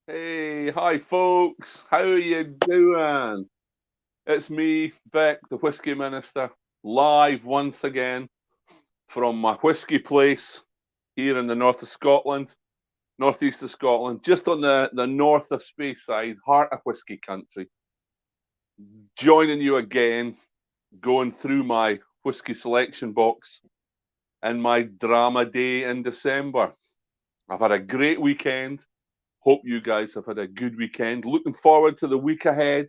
Hey, hi folks. How you doing? It's me, Beck, the Whisky Minister, live once again from my whisky place here in the north of Scotland, northeast of Scotland, just on the north of Speyside, heart of whisky country. Joining you again, going through my whisky selection box and my drama day in December. I've had a great weekend. Hope you guys have had a good weekend. Looking forward to the week ahead.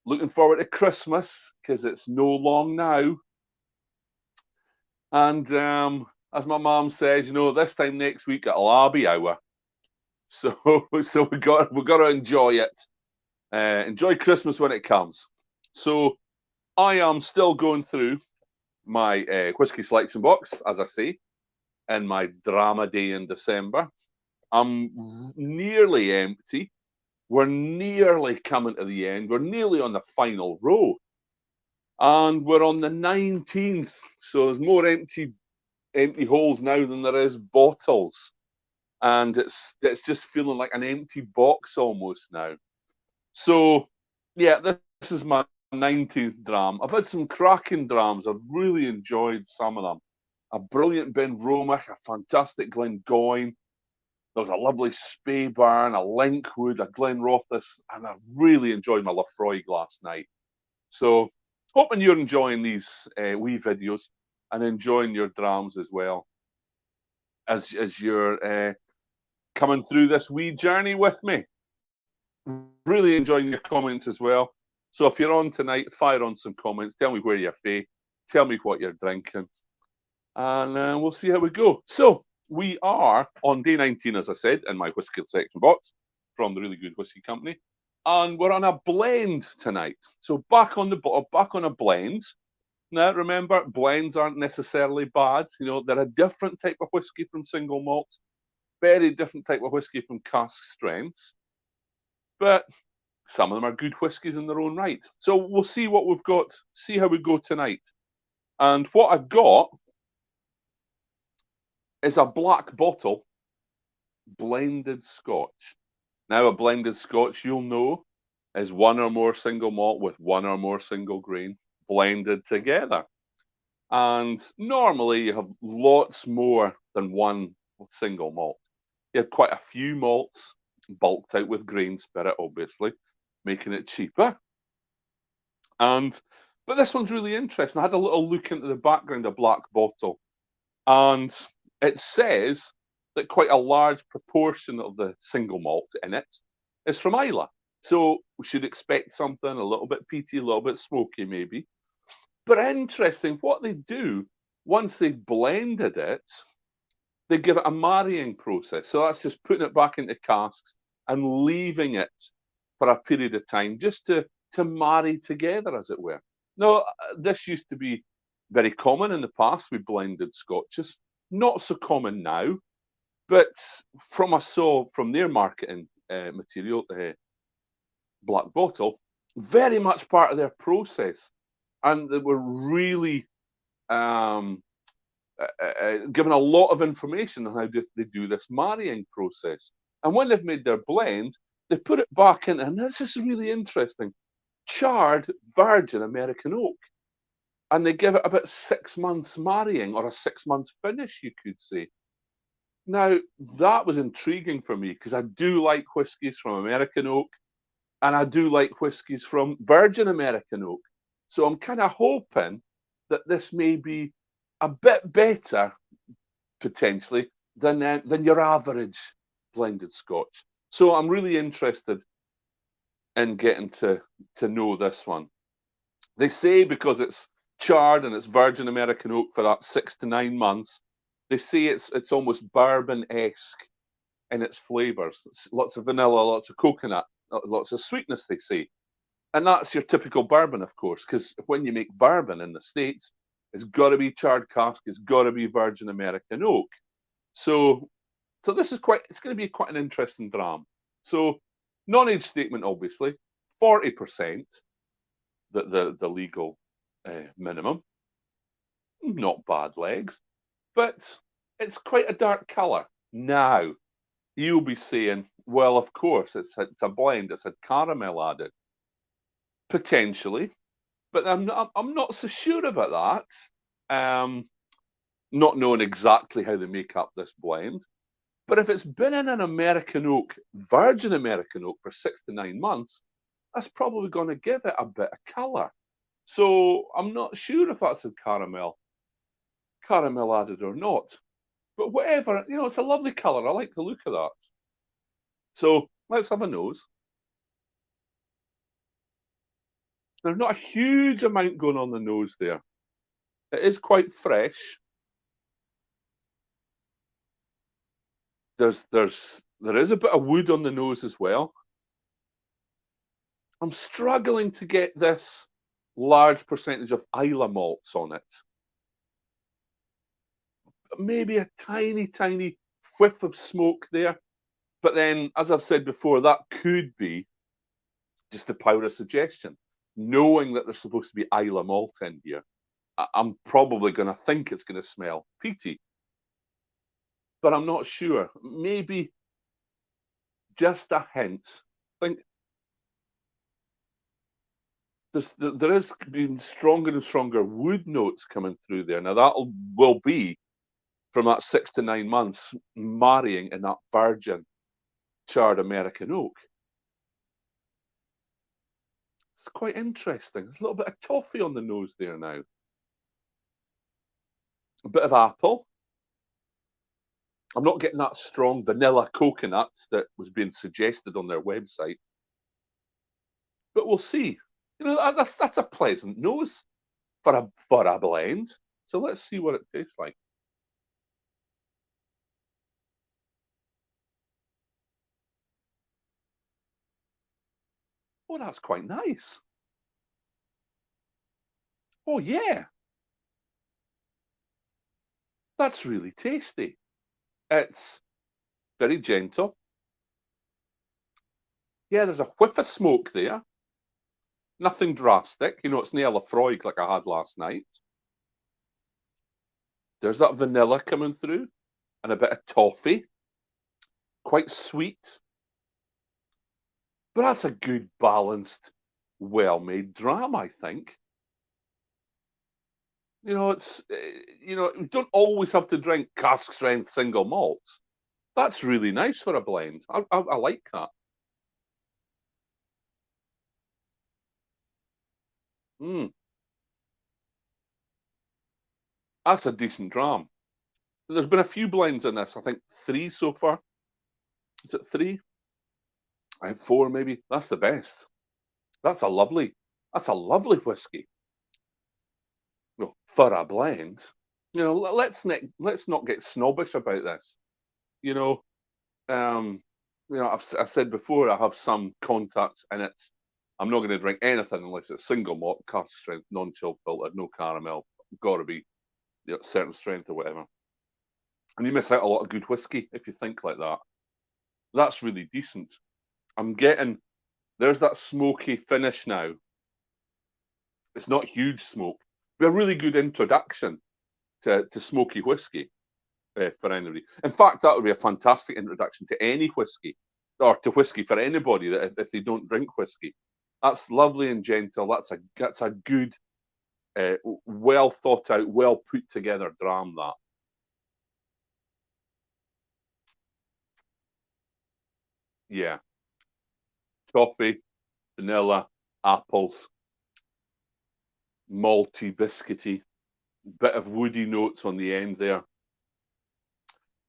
Looking forward to Christmas because it's no long now. And as my mom says, this time next week it'll all be hour. So we got to enjoy it. Enjoy Christmas when it comes. So I am still going through my whiskey selection box, as I say, in my drama day in December. I'm nearly empty. We're nearly coming to the end. We're nearly on the final row. And we're on the 19th. So there's more empty holes now than there is bottles. And it's just feeling like an empty box almost now. So yeah, this is my 19th dram. I've had some cracking drams. I've really enjoyed some of them. A brilliant Ben Romach, a fantastic Glengoyne. There was a lovely Speyburn, a Linkwood, a Glenrothes, and I really enjoyed my Lafroig last night. So, hoping you're enjoying these wee videos and enjoying your drams as well as you're coming through this wee journey with me. Really enjoying your comments as well. So, if you're on tonight, fire on some comments. Tell me where you're from. Tell me what you're drinking. And we'll see how we go. So, we are on day 19, as I said, in my whisky section box from the Really Good Whisky Company. And we're on a blend tonight. So back on a blend. Now remember, blends aren't necessarily bad. They're a different type of whiskey from single malts, very different type of whiskey from cask strengths. But some of them are good whiskies in their own right. So we'll see what we've got, see how we go tonight. And what I've got is a black bottle blended Scotch. Now, a blended Scotch, you'll know, is one or more single malt with one or more single grain blended together. And normally you have lots more than one single malt. You have quite a few malts bulked out with grain spirit, obviously, making it cheaper. But this one's really interesting. I had a little look into the background of Black Bottle, and it says that quite a large proportion of the single malt in it is from Islay. So we should expect something a little bit peaty, a little bit smoky, maybe. But interesting, what they do once they've blended it, they give it a marrying process. So that's just putting it back into casks and leaving it for a period of time just to marry together, as it were. Now, this used to be very common in the past with blended scotches. Not so common now, but from I saw from their marketing material, Black Bottle, very much part of their process, and they were really given a lot of information on how they do this marrying process. And when they've made their blend, they put it back in, and this is really interesting, charred virgin American oak. And they give it about 6 months marrying or a 6 months finish, you could say. Now, that was intriguing for me because I do like whiskies from American oak and I do like whiskies from virgin American oak. So I'm kind of hoping that this may be a bit better potentially than your average blended Scotch. So I'm really interested in getting to know this one. They say because it's charred and it's virgin American oak for that 6 to 9 months, they say it's almost bourbon-esque in its flavors. It's lots of vanilla, lots of coconut, lots of sweetness, they say. And that's your typical bourbon, of course, because when you make bourbon in the States, it's got to be charred cask, it's got to be virgin American oak. So this is it's going to be quite an interesting dram. So non-age statement, obviously, 40%, the legal minimum. Not bad legs, but it's quite a dark colour. Now, you'll be saying, Well, of course, it's a blend. It's had caramel added, potentially, but I'm not so sure about that. Not knowing exactly how they make up this blend. But if it's been in an American oak, virgin American oak, for 6 to 9 months, that's probably going to give it a bit of colour. So I'm not sure if that's a caramel added or not. But whatever, it's a lovely colour. I like the look of that. So let's have a nose. There's not a huge amount going on the nose there. It is quite fresh. There is a bit of wood on the nose as well. I'm struggling to get this large percentage of Islay malts on it. Maybe a tiny, tiny whiff of smoke there. But then, as I've said before, that could be just the power of suggestion. Knowing that there's supposed to be Islay malt in here, I'm probably going to think it's going to smell peaty. But I'm not sure. Maybe just a hint. I think there is been stronger and stronger wood notes coming through there. Now that will be from that 6 to 9 months marrying in that virgin charred American oak. It's quite interesting. There's a little bit of toffee on the nose there now. A bit of apple. I'm not getting that strong vanilla coconut that was being suggested on their website. But we'll see. That's a pleasant nose for a blend. So let's see what it tastes like. Oh, that's quite nice. Oh, yeah. That's really tasty. It's very gentle. Yeah, there's a whiff of smoke there. Nothing drastic. It's nail Lafroig like I had last night. There's that vanilla coming through and a bit of toffee. Quite sweet. But that's a good, balanced, well-made dram, I think. It's you don't always have to drink cask strength single malts. That's really nice for a blend. I like that. That's a decent dram. There's been a few blends in this. I think 3 so far. Is it 3? I have 4 maybe. That's the best. That's a lovely. That's a lovely whiskey. For a blend. Let's not get snobbish about this. You know, um, I've said before I have some contacts, and I'm not going to drink anything unless it's single malt, cask strength, non-chill filtered, no caramel. Got to be certain strength or whatever. And you miss out a lot of good whiskey if you think like that. That's really decent. There's that smoky finish now. It's not huge smoke. Be a really good introduction to smoky whiskey for anybody. In fact, that would be a fantastic introduction to any whiskey, or to whiskey for anybody that if they don't drink whiskey. That's lovely and gentle. That's a good, well thought out, well put together dram. That. Yeah, toffee, vanilla, apples, malty, biscuity, bit of woody notes on the end there,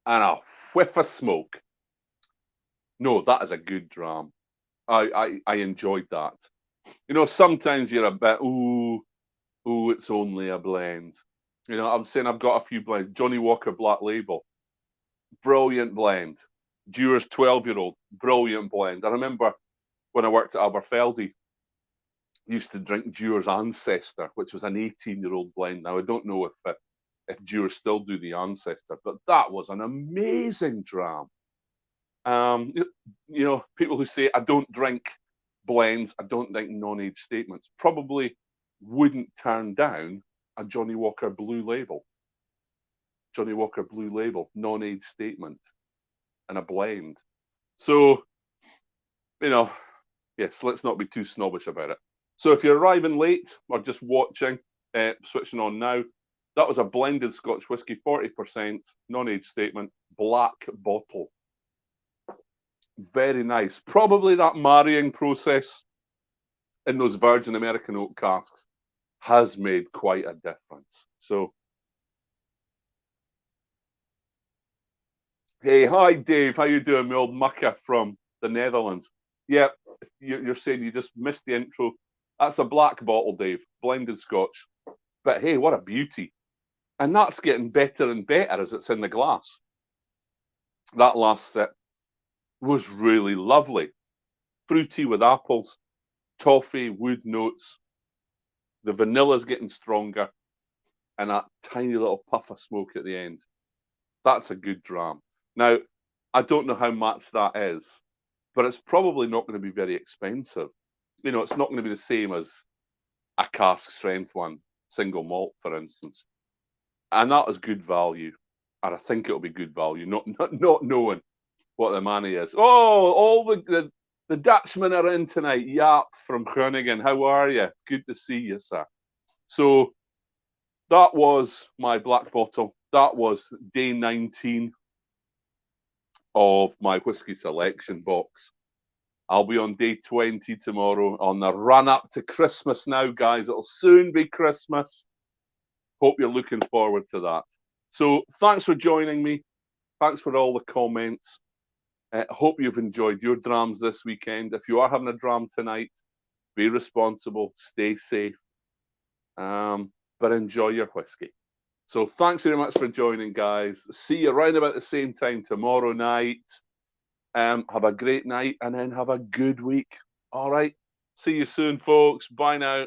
and a whiff of smoke. No, that is a good dram. I enjoyed that. Sometimes you're a bit, it's only a blend. I'm saying I've got a few blends. Johnny Walker Black Label, brilliant blend. Dewar's 12-year-old, brilliant blend. I remember when I worked at Aberfeldy, used to drink Dewar's Ancestor, which was an 18-year-old blend. Now I don't know if Dewar's still do the Ancestor, but that was an amazing dram. People who say I don't drink blends, I don't drink non-age statements, probably wouldn't turn down a Johnny Walker Blue Label. Johnny Walker Blue Label, non-age statement, and a blend. So you know, yes, let's not be too snobbish about it. So if you're arriving late or just watching, switching on now, that was a blended Scotch whisky, 40%, non-age statement, black bottle. Very nice. Probably that marrying process in those virgin American oak casks has made quite a difference. So, hey, hi Dave, how you doing, my old mucker from the Netherlands? Yeah, you're saying you just missed the intro. That's a black bottle, Dave, blended Scotch. But hey, what a beauty. And that's getting better and better as it's in the glass. That last sip was really lovely. Fruity with apples, toffee, wood notes. The vanilla's getting stronger, and that tiny little puff of smoke at the end. That's a good dram. Now, I don't know how much that is, but it's probably not going to be very expensive. You know, it's not going to be the same as a cask strength one, single malt, for instance. And that is good value. And I think it'll be good value, not knowing what the money is. Oh, all the Dutchmen are in tonight. Yap from Groningen. How are you? Good to see you, sir. So that was my black bottle. That was day 19 of my whiskey selection box. I'll be on day 20 tomorrow on the run up to Christmas now, guys. It'll soon be Christmas. Hope you're looking forward to that. So thanks for joining me. Thanks for all the comments. Hope you've enjoyed your drams this weekend. If you are having a dram tonight, be responsible, stay safe, but enjoy your whiskey. So thanks very much for joining, guys. See you around about the same time tomorrow night. Have a great night and then have a good week. All right. See you soon, folks. Bye now.